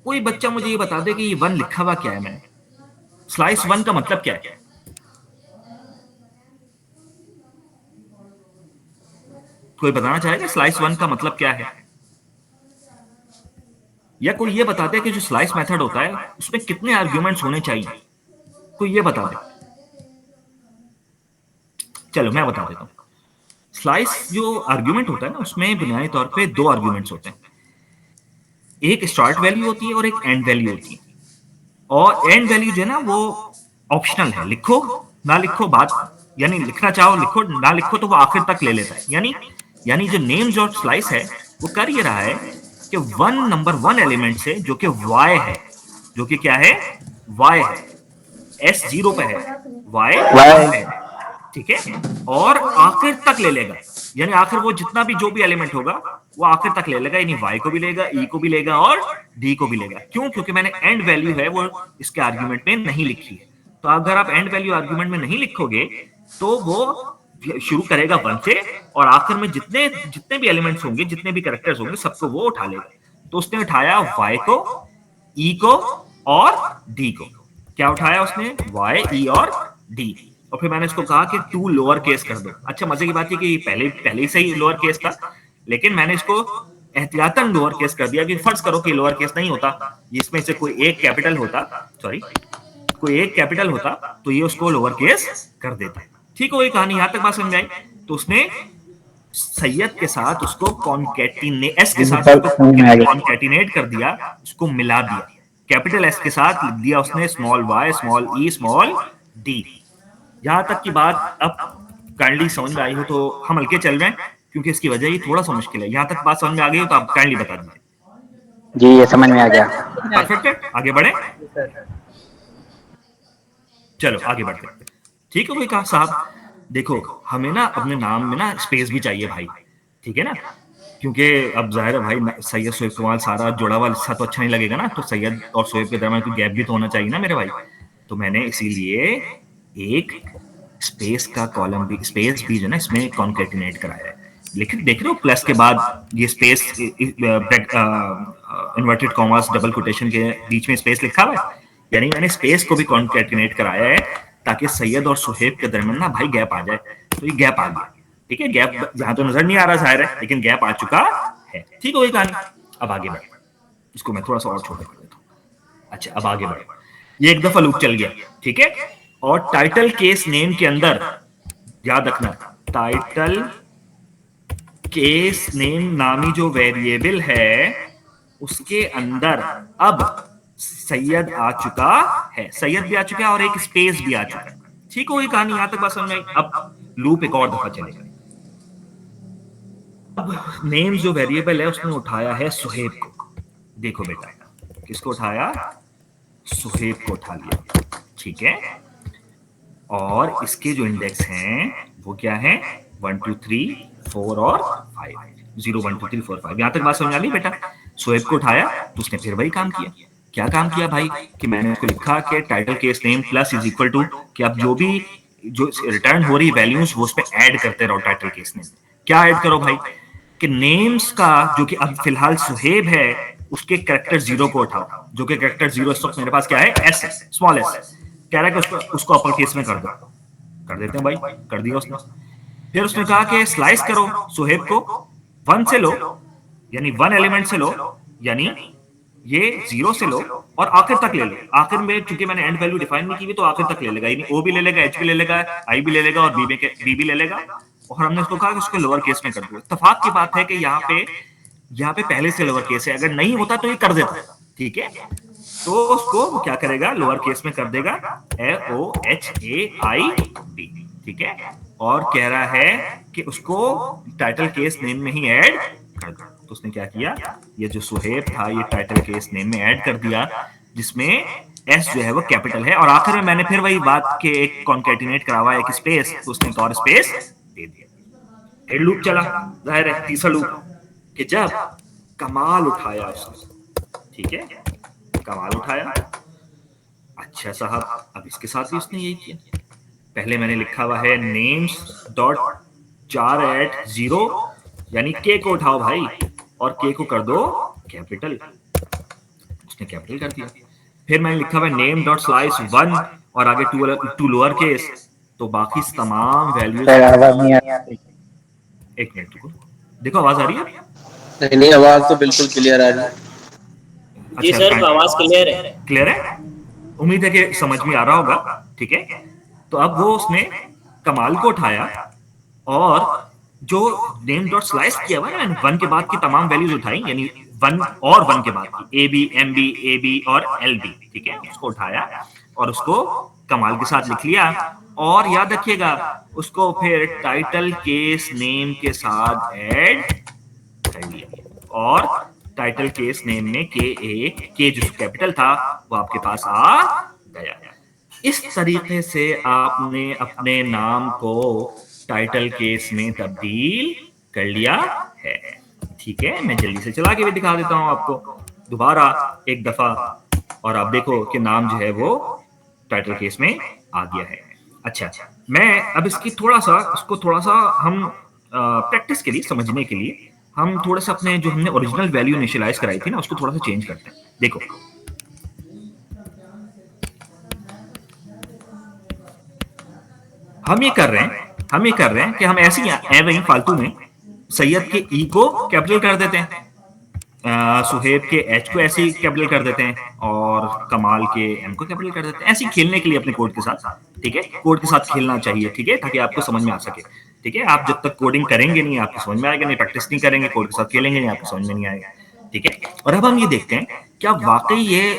कोई बच्चा मुझे ये बता दे कि ये 1 लिखा हुआ क्या है मैंने, स्लाइस 1 का मतलब क्या है? कोई बताना चाहेगा स्लाइस 1 का मतलब क्या है? या कोई ये बता दे कि जो स्लाइस मेथड होता है उसमें कितने आर्ग्यूमेंट्स होने चाहिए, कोई ये बता दे। चलो मैं बता देता हूं। स्लाइस जो आर्ग्यूमेंट होता है ना, उसमें बुनियादी तौर पे 2 आर्ग्यूमेंट्स होते हैं, एक स्टार्ट वैल्यू होती है और एक एंड वैल्यू होती है। और एंड वैल्यू जो है ना वो ऑप्शनल है, लिखो ना लिखो बात, यानी लिखना चाहो लिखो, ना लिखो तो वो आखिर तक ले लेता है। यानी जो नेम्स और स्लाइस है वो कर ये रहा है कि नंबर 1 एलिमेंट से जो कि y है, जो कि क्या है, y है, s 0 पे है, y 1 है, ठीक है, और आखिर तक ले लेगा, यानी आखिर वो जितना भी जो भी एलिमेंट होगा वो आखिर तक ले लेगा, यानी y को भी लेगा, e को भी लेगा और d को भी लेगा। क्यों? क्योंकि मैंने एंड वैल्यू है वो इसके आर्ग्यूमेंट में नहीं लिखी है। तो अगर आप एंड वैल्यू आर्ग्यूमेंट में नहीं लिखोगे तो वो शुरू करेगा 1 से और आखिर में जितने भी एलिमेंट्स होंगे, जितने भी कैरेक्टर्स होंगे, सबको वो उठा लेगा। तो उसने उठाया y को, e को और d को। क्या उठाया उसने? y, e और d। और फिर मैंने इसको कहा कि 2 लोअर केस कर दो। अच्छा मजे की बात है कि पहले से ही लोअर केस था, लेकिन मैंने इसको एहतियातन लोअर केस कर दिया कि फर्ज करो कि लोअर केस नहीं होता, इसमें से कोई एक कैपिटल होता, तो ये उसको लोअर केस कर देता है। ठीक हो, ये कहानी यहां तक बात समझ आई। तो उसने सैयद के साथ उसको कॉन्कैटिनेट कर दिया, उसको मिला दिया, कैपिटल एस के साथ लिख दिया उसने small y, small e, small d। यहां तक की बात अब काइंडली समझ में आई हो तो हम हल्के चल रहे हैं। क्योंकि इसकी वजह ये थोड़ा सा मुश्किल है। यहाँ तक बात समझ में आ गई हो तो आप काइंडली बता दीजिए। जी ये समझ में आ गया। परफेक्ट है, आगे बढ़े। चलो आगे बढ़ते हैं। ठीक है भाई कहा साहब, देखो हमें ना अपने नाम में ना स्पेस भी चाहिए भाई, ठीक है ना, क्योंकि अब जाहिर है भाई सैयद शोएब कमाल सारा जुड़ा हुआ लिस्सा तो अच्छा नहीं लगेगा ना, तो सैयद और शोएब के दरमियान कोई गैप भी तो होना चाहिए ना मेरे भाई। तो मैंने इसीलिए एक स्पेस का कॉलम भी, स्पेस भी जो ना इसमें कॉन्केटिनेट कराया है। लेकिन देख रहे हो प्लस के बाद ये space inverted commas double quotation के बीच में स्पेस लिखा हुआ है, यानी मैंने स्पेस को भी कॉन्केटिनेट कराया है ताकि सैयद और सुहेब के दरमियान ना भाई गैप आ जाए। तो ये गैप आ गया, ठीक है, गैप यहाँ तो नजर नहीं आ रहा जाहिर है, लेकिन गैप आ चुका है। ठीक हो गई कहानी। अब आगे बढ़, इसको मैं थोड़ा सा और छोटा कर देता हूँ। अच्छा अब आगे बढ़, ये एक दफा लूप चल गया, ठीक है, और टाइटल केस नेम के अंदर याद रखना, टाइटल केस नेम नामी जो वेरिएबल है उसके अंदर अब सैयद आ चुका है, सैयद भी आ चुका है और एक स्पेस भी आ चुका है। ठीक हो गई कहानी, यहां तक बात समझ में आई। अब लूप एक और दफा चलेगा। अब नेम जो वेरिएबल है उसने उठाया है सुहेब को। देखो बेटा किसको उठाया, सुहेब को उठा लिया, ठीक है, और इसके जो इंडेक्स हैं वो क्या है, 1 2 3 4 और 5, 0 1 2 3 4 5। यहां तक बात समझ आ गई बेटा। सुहेब को उठाया तो उसने फिर वही काम किया। क्या काम किया भाई कि मैंने उसको लिखा कि title case name plus is equal to कि आप जो भी जो रिटर्न हो रही वैल्यूज वो उस पे ऐड करते रहो टाइटल केस नेम। क्या ऐड करो भाई कि नेम्स का जो कि अब फिलहाल सुहेब है उसके कैरेक्टर 0 को उठाओ, जो कि कैरेक्टर 0 इस वक्त मेरे पास क्या है, एस है, स्मॉल एस। कह रहा है कि उसको अपर केस में कर दो, कर देते हैं भाई, कर दिया उसने। फिर उसने कहा कि स्लाइस करो सुहेब को 1 से लो, यानी 1 एलिमेंट से लो, यानी ये 0 से लो और आखिर तक ले लो। आखिर में चूंकि मैंने एंड वैल्यू डिफाइन नहीं की हुई तो आखिर तक ले लेगा, यानी ओ भी ले लेगा, एच भी ले लेगा, आई भी ले लेगा और बी भी ले लेगा। और हमने उसको कहा कि उसको लोअर केस में कर दो। इत्तेफाक की बात है कि यहाँ पे पहले से लोअर केस है, अगर नहीं होता तो ये कर देता, ठीक है। तो उसको वो क्या करेगा, लोअर केस में कर देगा, LOHAIB, ठीक है, और कह रहा है कि उसको टाइटल केस नेम में ही ऐड कर दो। तो उसने क्या किया, ये जो सुहेब था ये टाइटल केस नेम में ऐड कर दिया, जिसमें एस जो है वो कैपिटल है, और आखिर में मैंने फिर वही बात के एक कॉन्केटिनेट करा हुआ एक स्पेस, तो उसने एक और स्पेस दे दिया। फिर लूप चला, जाहिर है तीसरा लूप कि जब कमाल उठाया उसने, ठीक है, कमाल उठाया। अच्छा साहब अब इसके साथ भी उसने यही किया। पहले मैंने लिखा हुआ है नेम्स डॉट jar at 0, यानी के को उठाओ भाई और के को कर दो कैपिटल, उसने कैपिटल कर दिया। फिर मैंने लिखा हुआ है नेम डॉट स्लाइस 1 और आगे टू लोअर केस, तो बाकी तमाम वैल्यूज। एक मिनट रुको, देखो आवाज आ रही है? नहीं आवाज तो बिल्कुल क्लियर आ रही है। जी सर आवाज क्लियर है। क्लियर है, उम्मीद है कि समझ में आ रहा होगा, ठीक है। तो अब वो उसने कमाल को उठाया और जो नेम डॉट स्लाइस किया हुआ है 1 के बाद की तमाम वैल्यूज उठाई, यानी 1 और 1 के बाद की AB MB AB और LB, ठीक है, उसको उठाया और उसको कमाल के साथ लिख लिया। और याद रखिएगा उसको फिर टाइटल केस नेम के साथ ऐड कर लिया, और टाइटल केस नेम में के जो कैपिटल था वो आपके पास आ गया। इस तरीके से आपने अपने नाम को टाइटल केस में तब्दील कर लिया है, ठीक है। मैं जल्दी से चला के भी दिखा देता हूं आपको दोबारा एक दफा, और आप देखो कि नाम जो है वो टाइटल केस में आ गया है। अच्छा मैं अब इसकी थोड़ा सा हम प्रैक्टिस के लिए, समझने के लिए हम थोड़ा सा अपने जो हमने ओरिजिनल वैल्यू इनिशियलाइज कराई थी ना उसको थोड़ा सा चेंज करते हैं। देखो हम ये कर रहे हैं कि हम ऐसे ही फालतू में सैयद के ई को कैपिटल कर देते हैं, सुहेब के एच को ऐसे ही कैपिटल कर देते हैं, और कमाल के एम को कैपिटल कर देते हैं, ऐसे ही खेलने के लिए अपने कोड के साथ, ठीक है। कोड के साथ खेलना चाहिए, ठीक है, ताकि आपको समझ में आ सके, ठीक है। आप जब तक कोडिंग करेंगे नहीं आपको समझ में आएगा नहीं, प्रैक्टिस नहीं करेंगे, कोड के साथ खेलेंगे नहीं, आपको समझ में नहीं आएगा, ठीक है। और अब हम ये देखते हैं क्या वाकई ये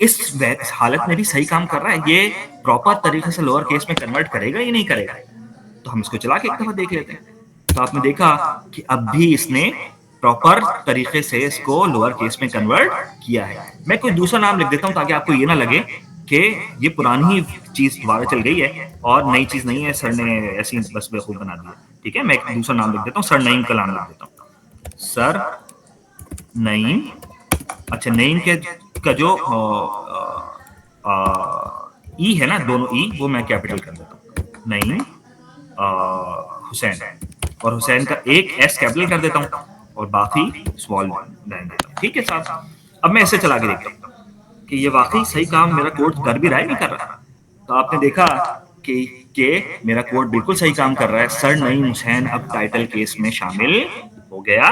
इस हालत में भी सही काम कर रहा है, ये प्रॉपर तरीके से लोअर केस में कन्वर्ट करेगा या नहीं करेगा। तो हम इसको चला के एक दफा देख लेते हैं। तो आपने देखा कि अब भी इसने प्रॉपर तरीके से इसको लोअर केस में कन्वर्ट किया है। मैं कोई दूसरा नाम लिख देता हूं ताकि आपको ये ना लगे कि ये पुरानी ही चीज दोबारा चल गई है और नई चीज नहीं है, सर ने ऐसी बस बेवकूफ बना दिया। ठीक है, मैं एक दूसरा नाम लिख देता हूँ, सर नईम का नाम लिख देता हूँ, सर नईम। अच्छा, नईम के का जो ई है ना, दोनों ई, वो मैं कैपिटल कर देता हूँ, नईम हुसैन, और हुसैन का एक एस कैपिटल कर देता हूँ और बाकी स्मॉल रहने देता हूँ। ठीक है साहब, अब मैं ऐसे चला के देखता हूँ कि ये वाकई सही काम मेरा कोड कर भी रहा है, नहीं कर रहा। तो आपने देखा कि मेरा कोड बिल्कुल सही काम कर रहा है। सर नईम हुसैन अब टाइटल केस में शामिल हो गया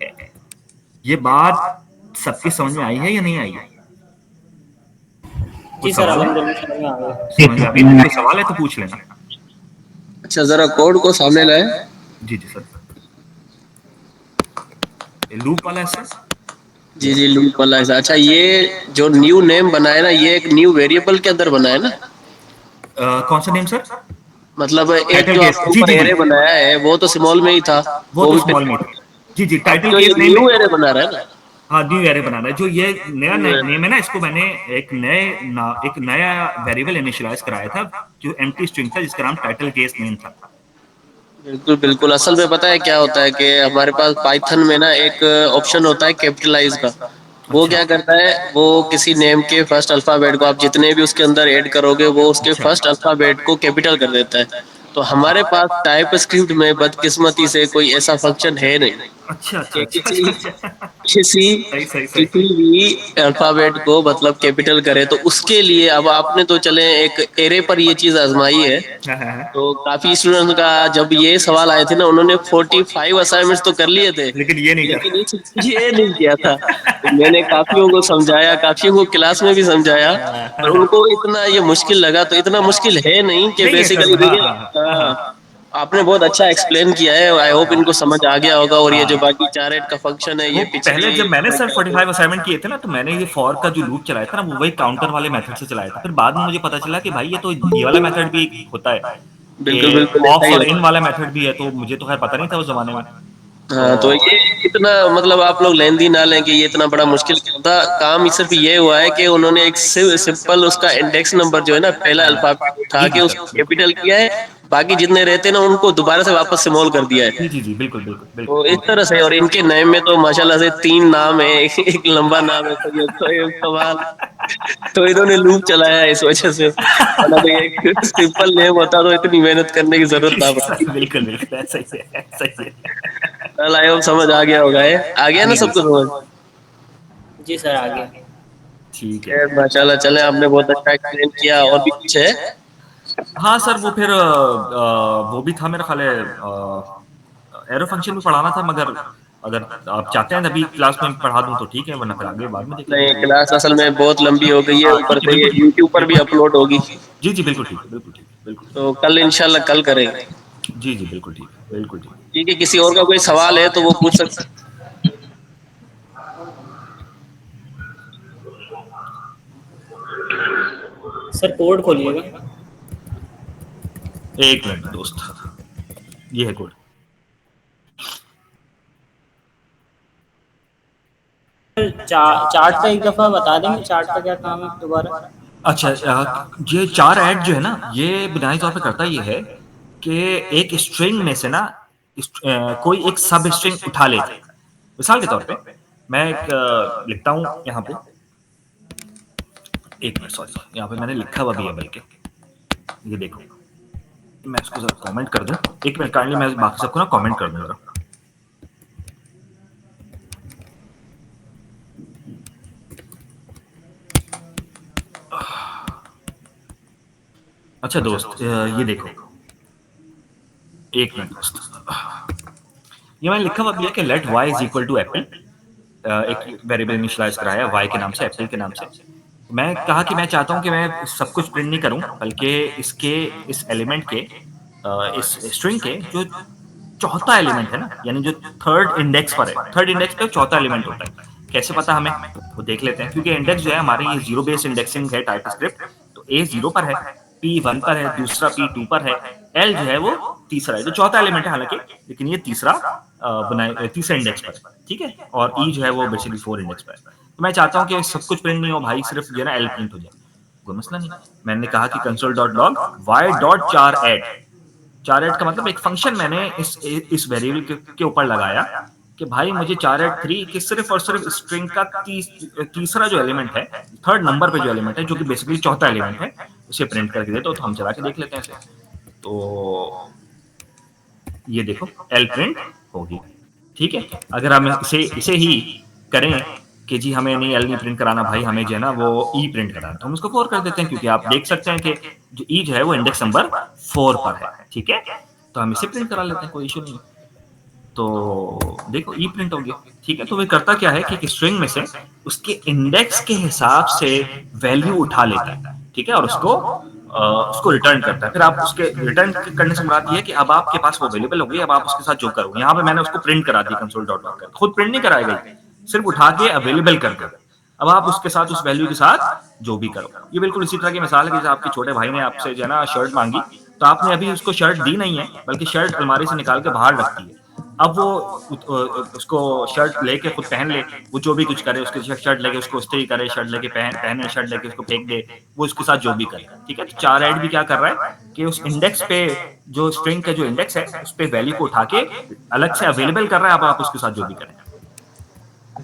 है। ये बात सबकी समझ में आई है या नहीं आई है? जी सर, अल्हम्दुलिल्लाह समझ में आ गया। समझ में आ गया। कोई सवाल है तो पूछ लेना। अच्छा, जरा कोड को सामने लाए। जी जी सर, लूप वाला है सर। जी जी, लूप वाला है। अच्छा, ये जो न्यू नेम बना है ना, ये एक न्यू वेरिएबल के अंदर बना है ना? कौन सा नेम सर? मतलब एक टाइटल जो केस, आपने जी ऊपर जी एरे जी, बनाया है वो तो स्मॉल में ही था, वो तो भी स्मॉल में था। जी जी, अब टाइटल जो ये केस नेम न्यू है। एरे बना रहा है ना, हाँ, न्यू एरे बनाना है। जो ये नया नेम है ना, इसको मैंने एक नया वेरिएबल इनिशियलाइज कराया था जो एम्प्टी स्ट्रिंग था, जिसका नाम टाइटल केस नेम था। बिल्कुल बिल्कुल। असल में पता है क्या होता है कि हमारे पास पाइथन में ना एक ऑप्शन होता है कैपिटलाइज का। वो अच्छा क्या करता है, वो किसी नेम के फर्स्ट अल्फाबेट को आप जितने भी उसके अंदर ऐड करोगे वो उसके अच्छा फर्स्ट अल्फाबेट को कैपिटल कर देता है। तो हमारे पास टाइप स्क्रिप्ट में बदकिस्मती से कोई ऐसा फंक्शन है नहीं अच्छा अच्छा कि अच्छा किसी अच्छा। किसी सही सही किसी सही। भी अल्फाबेट को मतलब कैपिटल करे। तो उसके लिए अब आपने तो चले एक एरे पर ये चीज आजमाई है। हाँ हाँ हाँ। तो काफी स्टूडेंट का जब ये सवाल आए थे ना, उन्होंने 45 असाइनमेंट्स तो कर लिए थे, लेकिन ये नहीं लेकिन कर। ये नहीं किया था। तो मैंने काफियों को समझाया, काफियों को क्लास में भी समझाया, पर उनको इतना ये मुश्किल लगा। तो इतना मुश्किल है नहीं कि नहीं है सर। बेसिकली हाँ देखिए, हाँ हाँ हाँ। आपने बहुत अच्छा एक्सप्लेन किया है। आई होप इनको समझ आ गया होगा। और ये जो बाकी चार का फंक्शन है, वो ये पहले पिछली जब मैंने सर 45 असाइनमेंट किए थे ना, तो मैंने ये फॉर का जो लूप चलाया था ना, वो वही काउंटर वाले मेथड से चलाया था। फिर बाद में मुझे पता चला कि भाई ये तो ये वाला मेथड भी होता है, बिल्कुल कि बिल्कुल ऐसा ऑफ ही और होता इन वाला मेथड भी है। तो मुझे तो खैर पता नहीं था उस जमाने में। है। हाँ, तो ये इतना मतलब आप लोग लेंदी ना लें कि ये इतना बड़ा मुश्किल था काम। सिर्फ ये हुआ है कि उन्होंने एक सिंपल उसका इंडेक्स नंबर जो है ना, पहला अल्फाबेट उठा जी के जी उसको सर, कैपिटल किया है, बाकी जितने रहते हैं ना उनको दोबारा से वापस स्मॉल कर दिया है। जी जी जी, बिल्कुल बिल्कुल तो बिल्कुल इस तरह से, और इनके नेम में तो माशाल्लाह से 3 नाम है, एक लंबा नाम है सैयद सोहेब कमाल। तो इन्होंने लूप चलाया है इस वजह से, वरना तो एक सिंपल नेम होता तो इतनी मेहनत करने की जरूरत ना पड़ती। बिल्कुल बिल्कुल ऐसा ही है, ऐसा ही है। चल आई होप समझ आ गया होगा। आ गया ना जी जी सबको समझ? जी सर, आ गया। ठीक है। खैर माशाल्लाह, चले आपने बहुत अच्छा एक्सप्लेन किया। और भी कुछ है? हाँ सर, वो फिर वो भी था मेरा ख्याल है, एरो फंक्शन भी पढ़ाना था, मगर अगर आप चाहते हैं अभी क्लास में पढ़ा दूं तो ठीक है, वरना फिर आगे बाद में देख नहीं, लेंगे। क्लास असल में बहुत लंबी हो गई है, हाँ ऊपर ठीक है, से ये बिल्कुल ठीक यूट्यूब है, पर भी बिल्कुल अपलोड होगी। जी जी, बिल्कुल ठीक है, बिल्कुल ठीक है, बिल्कुल तो कल इंशाल्लाह कल करेंगे। जी जी, बिल्कुल ठीक है, बिल्कुल ठीक है। ठीक है, किसी और का कोई सवाल है तो वो पूछ सकते हैं। सर कोड खोलिएगा। एक मिनट दोस्त, ये है कोड। चार्ट का एक दफा बता देंगे, चार्ट का क्या काम है दोबारा? अच्छा, ये चार ऐड जो है ना, ये बुनियादी तौर पे करता ये है कि एक स्ट्रिंग में से ना कोई एक सब स्ट्रिंग उठा लेता है। मिसाल के तौर पे मैं एक लिखता हूं यहाँ पे, एक मिनट सॉरी, यहाँ पे मैंने लिखा हुआ भी है, बल्कि ये देखो, मैं इसको जरा कमेंट कर दूं। एक मिनट काइंडली, मैं बाकी सबको ना कमेंट कर दूं जरा। अच्छा दोस्त, ये देखो, एक मिनट दोस्त, ये मैंने लिखा हुआ भी है कि let y is equal to apple. एक वेरिएबल इनिशियलाइज कराया y के नाम से, एप्पल के नाम से। मैं कहा कि मैं चाहता हूं कि मैं सब कुछ प्रिंट नहीं करूं, बल्कि इसके इस एलिमेंट के इस स्ट्रिंग के जो चौथा एलिमेंट है ना, यानी जो थर्ड इंडेक्स पर है, थर्ड इंडेक्स पे चौथा एलिमेंट होता है। कैसे पता हमें, वो देख लेते हैं। क्योंकि इंडेक्स जो है हमारे, ये जीरो बेस्ड इंडेक्सिंग है टाइप स्क्रिप्ट। तो a 0 पर है, p 1 पर है, दूसरा p 2 पर है, एल जो है वो तीसरा है, जो चौथा एलिमेंट है हालांकि, लेकिन ये तीसरा बनाए तीसरे इंडेक्स पर, ठीक है, और ई जो है वो बेसिकली 4 इंडेक्स पर। तो मैं चाहता हूँ कि सब कुछ प्रिंट नहीं हो भाई, सिर्फ जो है ना एल प्रिंट हो जाए, कोई मसला नहीं। मैंने कहा कि console dot log Y dot char at का मतलब एक फंक्शन मैंने इस वेरिएबल के ऊपर लगाया कि भाई मुझे 483 कि सिर्फ और सिर्फ स्ट्रिंग का तीसरा जो एलिमेंट है, थर्ड नंबर पे जो एलिमेंट है, जो कि बेसिकली चौथा एलिमेंट है, उसे प्रिंट करके दे। तो हम चला के देख लेते हैं इसे। तो ये देखो एल प्रिंट होगी, ठीक है। अगर हम इसे ही करें कि जी हमें नहीं एल नहीं प्रिंट कराना भाई, हमें जो है ना वो ई प्रिंट कराना, तो हम उसको 4 कर देते हैं, क्योंकि आप देख सकते हैं कि जो ई जो है वो इंडेक्स नंबर 4 पर है, ठीक है। तो हम इसे प्रिंट करा लेते हैं, कोई इशू नहीं। तो देखो ई प्रिंट हो गया, ठीक है। तो वे करता क्या है कि स्ट्रिंग में से उसके इंडेक्स के हिसाब से वैल्यू उठा लेता है, ठीक है, और उसको रिटर्न करता है। फिर आप उसके रिटर्न करने से मुराद ये है कि अब आपके पास वो अवेलेबल हो गई, अब आप उसके साथ जो करो। यहाँ पे मैंने उसको प्रिंट करा दी कंसोल डॉट लॉग कर, खुद प्रिंट नहीं कराएगा, सिर्फ उठा के अवेलेबल कर कर। अब आप उसके साथ उस वैल्यू के साथ जो भी करो। ये बिल्कुल इसी तरह की मिसाल है कि जैसे आपके छोटे भाई ने आपसे जो है ना शर्ट मांगी, तो आपने अभी उसको शर्ट दी नहीं है, बल्कि शर्ट अलमारी से निकाल के बाहर रखती है। अब वो उसको शर्ट लेके खुद पहन ले, वो जो भी कुछ करे, उसके शर्ट लेके उसको इस्त्री करे, शर्ट लेके पहने, शर्ट लेके उसको फेंक दे, वो उसके साथ जो भी करे, ठीक है। तो चार ऐड भी क्या कर रहा है कि उस इंडेक्स पे, जो स्ट्रिंग का जो इंडेक्स है, उस पे वैल्यू को उठा के अलग से अवेलेबल कर रहा है। अब आप उसके साथ जो भी करें।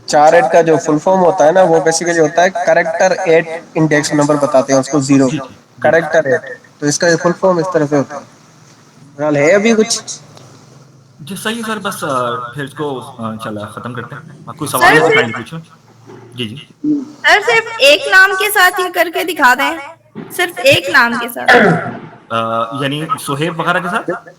चार एट का जो फुल फॉर्म होता है ना, वो बेसिकली होता है करेक्टर एट इंडेक्स नंबर बताते हैं उसको 0, करेक्टर एट। तो इसका फुल फॉर्म इस तरह से होता है। फिलहाल है अभी कुछ जी सही है सर, बस फिर इसको चला खत्म करते हैं। कोई सवाल है तो काइंडली पूछो। जी जी सर सिर्फ एक नाम के साथ ही करके दिखा दें, सिर्फ एक नाम के साथ। यानी सुहेब वगैरह के साथ।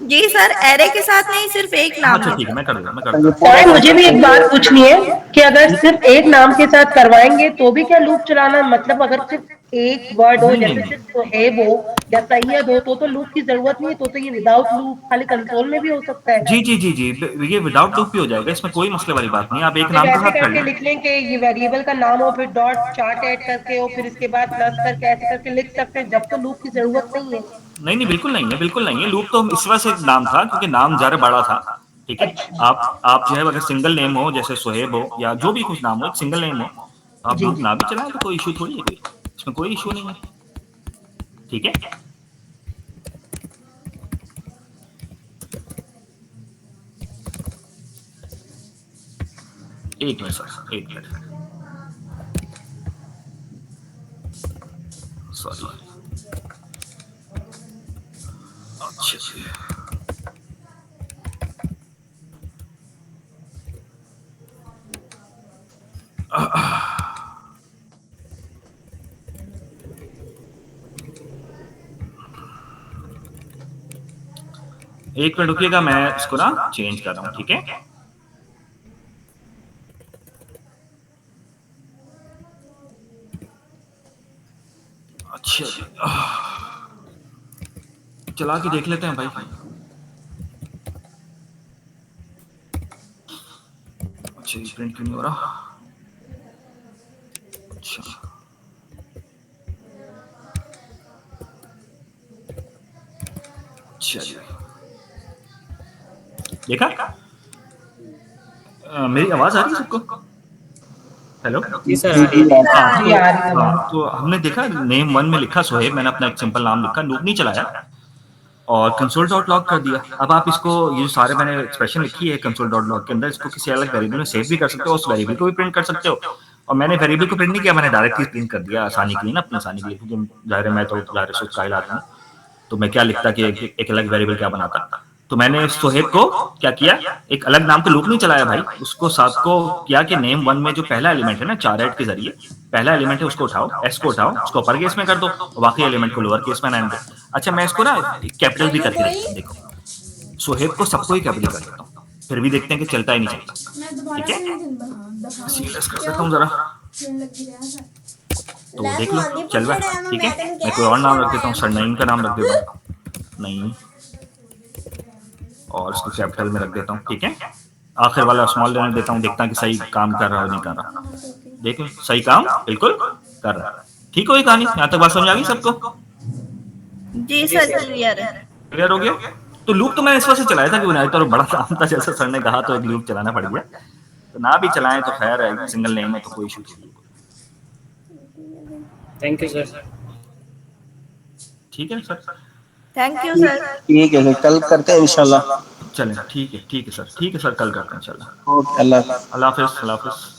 जी सर, एरे के साथ नहीं, सिर्फ एक नाम अच्छा के ठीक है, साथ। मैं कर दूंगा, मैं कर दूंगा। सर मुझे भी एक बात पूछनी है कि अगर सिर्फ एक नाम के साथ करवाएंगे तो भी क्या लूप चलाना, मतलब अगर सिर्फ एक वर्ड हो, जैसे सिर्फ सोहेब हो या सैयद हो, तो लूप की जरूरत नहीं है, तो ये विदाउट लूप खाली कंसोल में भी हो सकता है। जी जी जी जी, ये विदाउट लूप भी हो जाएगा, इसमें कोई मसले वाली बात नहीं है। आप एक नाम के ऐसे साथ कर करके लें। लिख लें कि ये वेरिएबल का नाम हो, फिर डॉट चार्ट ऐड करके हो, फिर इसके बाद प्लस करके ऐसे करके लिख सकते हैं, जब तो लूप की जरूरत नहीं है। नहीं नहीं, बिल्कुल नहीं है, बिल्कुल नहीं है। लूप तो इस वजह से नाम था क्योंकि नाम ज़्यादा बड़ा था, ठीक है। आप जो है अगर सिंगल नेम हो, जैसे सोहेब हो या जो भी कुछ नाम हो, एक सिंगल नेम हो, आप लूप ना भी चलाएं तो कोई इशू थोड़ी है, कोई इसमें कोई इशू नहीं है, ठीक है। एक मिनट सर, एक मिनट, सॉरी। अच्छा एक मिनट रुकिएगा, मैं इसको ना चेंज कर रहा हूँ, ठीक है। अच्छा चला के देख लेते हैं भाई। अच्छा ये प्रिंट क्यों नहीं हो रहा? अच्छा चलिए, देखा मेरी आवाज आ रही है सबको? हेलो जी सर, हाँ, तो हमने देखा नेम 1 में लिखा सोहेब, मैंने अपना एक सिंपल नाम लिखा, लूप नहीं चलाया और कंसोल डॉट लॉग कर दिया। अब आप इसको, ये सारे मैंने एक्सप्रेशन लिखी है कंसोल डॉट लॉग के अंदर, इसको किसी अलग वेरिएबल में सेव भी कर सकते हो, उस वेरिएबल को भी प्रिंट कर सकते हो। और मैंने वेरिएबल को प्रिंट नहीं किया, मैंने डायरेक्ट ही प्रिंट कर दिया आसानी के लिए ना, अपनी आसानी के लिए, क्योंकि जाहिर है मैं तो जाहिर से उसका इलाज हूँ, तो मैं क्या लिखता कि एक अलग वेरिएबल क्या बनाता। तो मैंने सोहेब को क्या किया, एक अलग नाम पे लूप नहीं चलाया भाई, उसको साथ को किया कि नेम 1 में जो पहला एलिमेंट है ना, चार ऐड के जरिए पहला एलिमेंट है उसको उठाओ, एस को उठाओ, उसको अपर केस में कर दो और बाकी एलिमेंट को लोअर केस में नाम दो। अच्छा मैं इसको ना कैपिटल भी करके रखता हूँ, देखो सोहेब को सबको ही कैपिटल कर देता हूँ, फिर भी देखते हैं कि चलता ही नहीं चलता, ठीक है। सीरियस कर देता हूँ जरा, तो देख लो चल रहा है, ठीक है। मैं कोई और नाम रख देता हूँ, सरनाइम का नाम रख देता हूँ, नहीं, और इसको कैपिटल में रख देता हूँ, ठीक है। आखिर वाला स्मॉल लेटर देता हूँ, देखता हूँ कि सही काम कर रहा है नहीं कर रहा। देख लो सही काम बिल्कुल कर रहा है, ठीक हो ये कहानी, यहाँ तक बात समझ आ गई सबको? जी सर क्लियर है। क्लियर हो गया? तो लूप तो मैंने इस वजह से चलाया था कि यूनाइटर बड़ा नाम था, जैसे सर ने कहा, तो एक लूप चलाना पड़ गया। तो ना भी चलाएं तो खैर है, सिंगल नेम है तो कोई इशू नहीं। Thank you sir. ठीक है सर, थैंक यू सर। ठीक है सर, कल करते हैं इंशाल्लाह। चलें, ठीक है सर, ठीक है सर, कल करते हैं इंशाल्लाह। ओके, अल्लाह हाफ़िज़। अल्लाह हाफिज़, अल्लाह हाफिज़।